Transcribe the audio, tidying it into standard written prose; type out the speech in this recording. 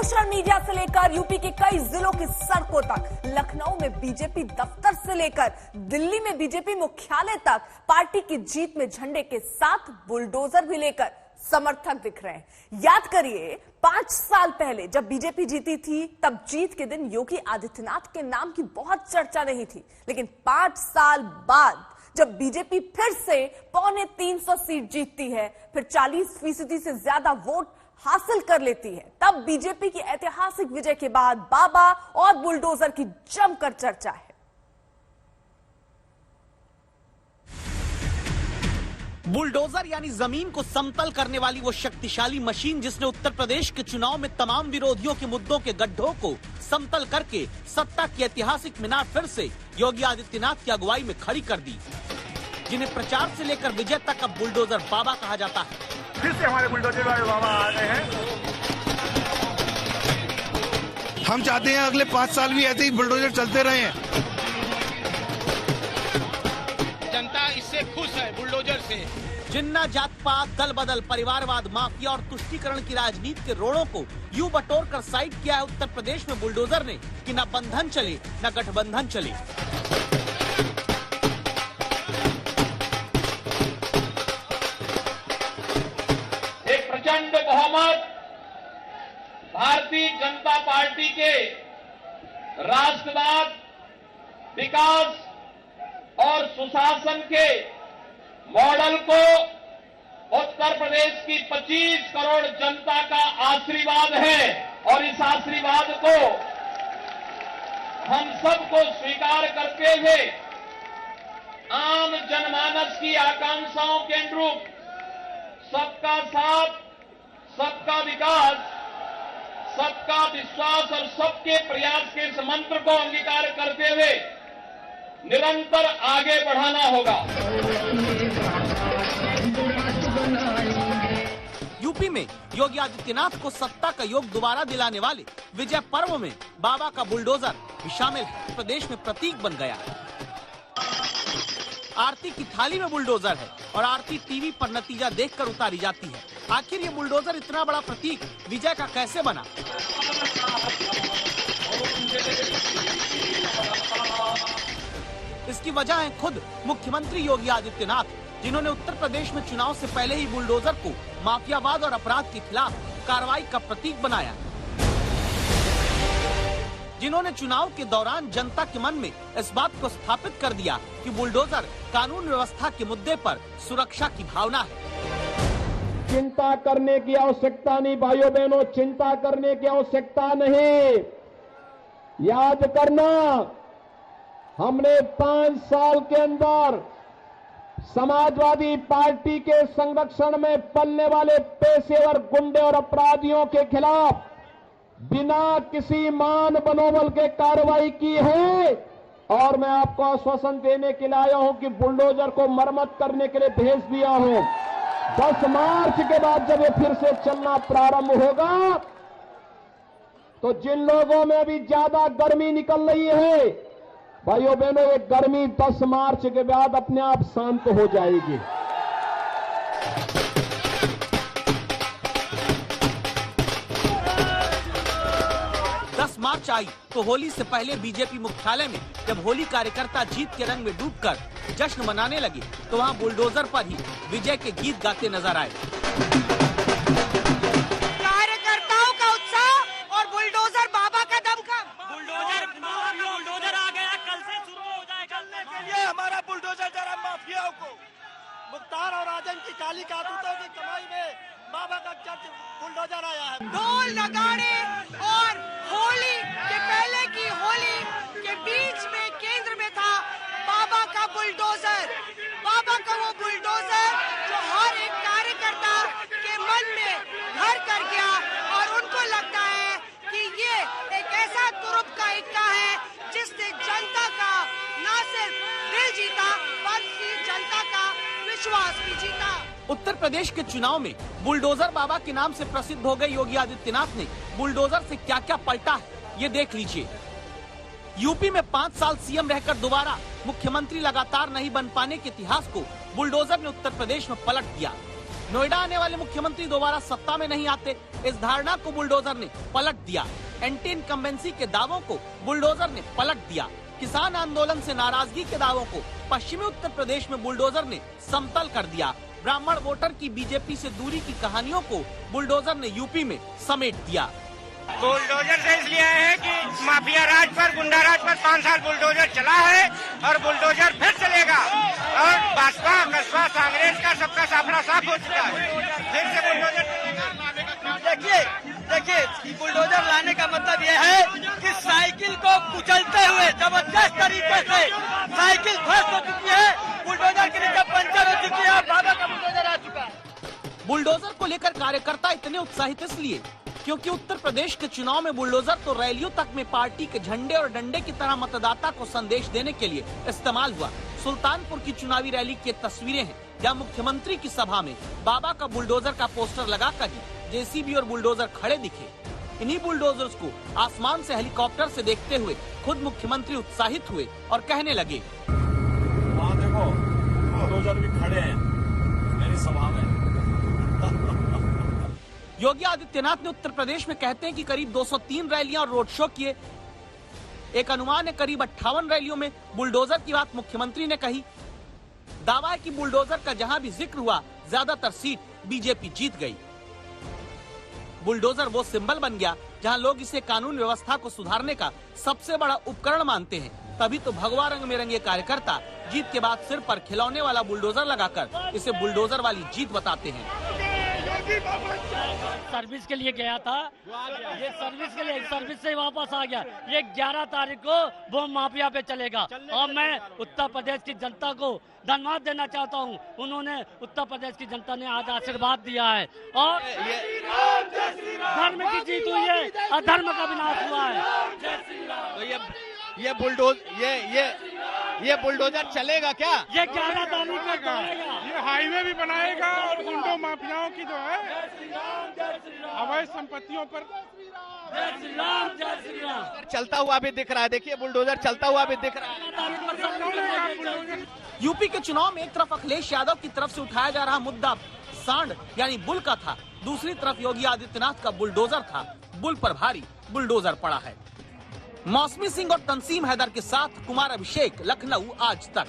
Social media से लेकर UP के कई जिलों की सड़कों तक, लखनऊ में बीजेपी दफ्तर से लेकर दिल्ली में बीजेपी मुख्यालय तक पार्टी की जीत में झंडे के साथ बुलडोजर भी लेकर समर्थक दिख रहे हैं। याद करिए 5 साल पहले जब बीजेपी जीती थी तब जीत के दिन योगी आदित्यनाथ के नाम की बहुत चर्चा नहीं थी, लेकिन 5 साल बाद जब बीजेपी फिर से 250 सीट जीतती है, फिर 40% से ज्यादा वोट हासिल कर लेती है, तब बीजेपी की ऐतिहासिक विजय के बाद बाबा और बुलडोजर की जमकर चर्चा है। बुलडोजर यानी जमीन को समतल करने वाली वो शक्तिशाली मशीन जिसने उत्तर प्रदेश के चुनाव में तमाम विरोधियों के मुद्दों के गड्ढों को समतल करके सत्ता की ऐतिहासिक मीनार फिर से योगी आदित्यनाथ की अगुवाई में खड़ी कर दी, जिन्हें प्रचार से लेकर विजय तक अब बुलडोजर बाबा कहा जाता है। फिर से हमारे बुलडोजर बाबा आ रहे हैं। हम चाहते हैं अगले 5 साल भी ऐसे ही बुलडोजर चलते रहे हैं। जनता इससे खुश है बुलडोजर से। जिन्ना जात पात, दल बदल, परिवारवाद, माफिया और तुष्टीकरण की राजनीति के रोड़ों को यूं बटोर कर साइड किया है उत्तर प्रदेश में बुलडोजर ने कि न बंधन चले न गठबंधन चले। एक प्रचंड बहुमत भारतीय जनता पार्टी के राष्ट्रवाद, विकास और सुशासन के मॉडल को उत्तर प्रदेश की 25 करोड़ जनता का आशीर्वाद है और इस आशीर्वाद को हम सबको स्वीकार करते हुए आम जनमानस की आकांक्षाओं के अनुरूप सबका साथ, सबका विकास, सबका विश्वास और सबके प्रयास के इस मंत्र को अंगीकार करते हुए निरंतर आगे बढ़ाना होगा। यूपी में योगी आदित्यनाथ को सत्ता का योग दोबारा दिलाने वाले विजय पर्व में बाबा का बुलडोजर भी शामिल है। प्रदेश में प्रतीक बन गया है। आरती की थाली में बुलडोजर है और आरती टीवी पर नतीजा देखकर उतारी जाती है। आखिर ये बुलडोजर इतना बड़ा प्रतीक विजय का कैसे बना? इसकी वजह है खुद मुख्यमंत्री योगी आदित्यनाथ, जिन्होंने उत्तर प्रदेश में चुनाव से पहले ही बुलडोजर को माफियावाद और अपराध के खिलाफ कार्रवाई का प्रतीक बनाया, जिन्होंने चुनाव के दौरान जनता के मन में इस बात को स्थापित कर दिया कि बुलडोजर कानून व्यवस्था के मुद्दे पर सुरक्षा की भावना है। चिंता करने की आवश्यकता नहीं भाइयों बहनों, चिंता करने की आवश्यकता नहीं। याद करना, हमने 5 साल के अंदर समाजवादी पार्टी के संरक्षण में पलने वाले पेशेवर गुंडे और अपराधियों के खिलाफ बिना किसी मान बनोबल के कार्रवाई की है और मैं आपको आश्वासन देने के लिए आया हूं कि बुलडोजर को मरम्मत करने के लिए भेज दिया हूं। 10 मार्च के बाद जब ये फिर से चलना प्रारंभ होगा तो जिन लोगों में अभी ज्यादा गर्मी निकल रही है भाइयों बहनों, ये गर्मी 10 मार्च के बाद अपने आप शांत हो जाएगी। 10 मार्च आई तो होली से पहले बीजेपी मुख्यालय में जब होली कार्यकर्ता जीत के रंग में डूबकर जश्न मनाने लगे तो वहां बुलडोजर पर ही विजय के गीत गाते नजर आए। कार्यकर्ताओं का उत्साह और बुलडोजर बाबा का दमखम। बुलडोजर आ गया, कल से शुरू हो जाएगा। ये हमारा बुलडोजर जरा माफियाओं को मुख्तार और आजम की काली कातूतों की कमाई में बाबा का चर्च बुलडोजर आया है। ढोल नगाड़े और होली के पहले की होली के बीच में केंद्र में था बाबा का बुलडोजर। बाबा का वो बुलडोजर जो हर एक कार्यकर्ता के मन में घर कर गया और उनको लगता है कि ये एक ऐसा तुरुप का इक्का है जिसने जनता का न सिर्फ दिल जीता बल्कि जनता का विश्वास भी जीता। उत्तर प्रदेश के चुनाव में बुलडोजर बाबा के नाम से प्रसिद्ध हो गए योगी आदित्यनाथ ने बुलडोजर से क्या क्या पलटा है, ये देख लीजिए। यूपी में 5 साल सीएम रहकर दोबारा मुख्यमंत्री लगातार नहीं बन पाने के इतिहास को बुलडोजर ने उत्तर प्रदेश में पलट दिया। नोएडा आने वाले मुख्यमंत्री दोबारा सत्ता में नहीं आते, इस धारणा को बुलडोजर ने पलट दिया। एंटी इनकम्बेंसी के दावों को बुलडोजर ने पलट दिया। किसान आंदोलन से नाराजगी के दावों को पश्चिमी उत्तर प्रदेश में बुलडोजर ने समतल कर दिया। ब्राह्मण वोटर की बीजेपी से दूरी की कहानियों को बुलडोजर ने यूपी में समेट दिया। बुलडोजर से इसलिए आए हैं कि माफिया राज पर, गुंडा राज पर 5 साल बुलडोजर चला है और बुलडोजर फिर चलेगा। और भाजपा कस्बा कांग्रेस का सबका साफड़ा साफ हो चुका है, फिर से बुलडोजर चलेगा। देखिए बुलडोजर लाने का मतलब यह है कि साइकिल को कुचलते हुए जबरदस्त तरीके से साइकिल ध्वस्त हो चुकी है, बुलडोजर के नीचे पंचर हो चुकी है, बाबा का बुलडोजर आ चुका है। बुलडोजर को लेकर कार्यकर्ता इतने उत्साहित इसलिए क्योंकि उत्तर प्रदेश के चुनाव में बुलडोजर तो रैलियों तक में पार्टी के झंडे और डंडे की तरह मतदाता को संदेश देने के लिए इस्तेमाल हुआ। सुल्तानपुर की चुनावी रैली की तस्वीरें हैं जहां मुख्यमंत्री की सभा में बाबा का बुलडोजर का पोस्टर लगाकर ही जेसीबी और बुलडोजर खड़े दिखे। इन्हीं बुलडोजर्स को आसमान से हेलीकॉप्टर से देखते हुए खुद मुख्यमंत्री उत्साहित हुए और कहने लगे, वहाँ देखो बुलडोजर भी खड़े हैं मेरी सभा में। योगी आदित्यनाथ ने उत्तर प्रदेश में कहते हैं कि करीब 203 रैलियां और रोड शो किए। एक अनुमान है करीब 58 रैलियों में बुलडोजर की बात मुख्यमंत्री ने कही। दावा है कि बुलडोजर का जहां भी जिक्र हुआ ज्यादातर सीट बीजेपी जीत गई। बुलडोजर वो सिंबल बन गया जहां लोग इसे कानून व्यवस्था को सुधारने का सबसे बड़ा उपकरण मानते हैं। तभी तो भगवा रंग में रंगे कार्यकर्ता जीत के बाद सिर पर खिलौने वाला बुलडोजर लगाकर इसे बुलडोजर वाली जीत बताते हैं। सर्विस के लिए गया था, ये सर्विस से वापस आ गया। ये 11 तारीख को बम माफिया पे चलेगा और मैं उत्तर प्रदेश की जनता को धन्यवाद देना चाहता हूँ। उन्होंने उत्तर प्रदेश की जनता ने आज आशीर्वाद दिया है और धर्म की जीत हुई है, अधर्म का विनाश हुआ है। तो ये बुलडोजर चलेगा क्या? ये 11 तारीख को चलेगा। ये हाईवे भी बनाएगा और गुंडों माफियाओं की जो है अवैध संपत्तियों पर जय श्री राम, जय श्री राम। चलता हुआ भी दिख रहा है, देखिए बुलडोजर चलता हुआ भी दिख रहा है। यूपी के चुनाव में एक तरफ अखिलेश यादव की तरफ से उठाया जा रहा मुद्दा सांड यानी बुल का था, दूसरी तरफ योगी आदित्यनाथ का बुलडोजर था। बुल पर भारी बुलडोजर पड़ा है। मौसमी सिंह और तंसीम हैदर के साथ कुमार अभिषेक, लखनऊ आज तक।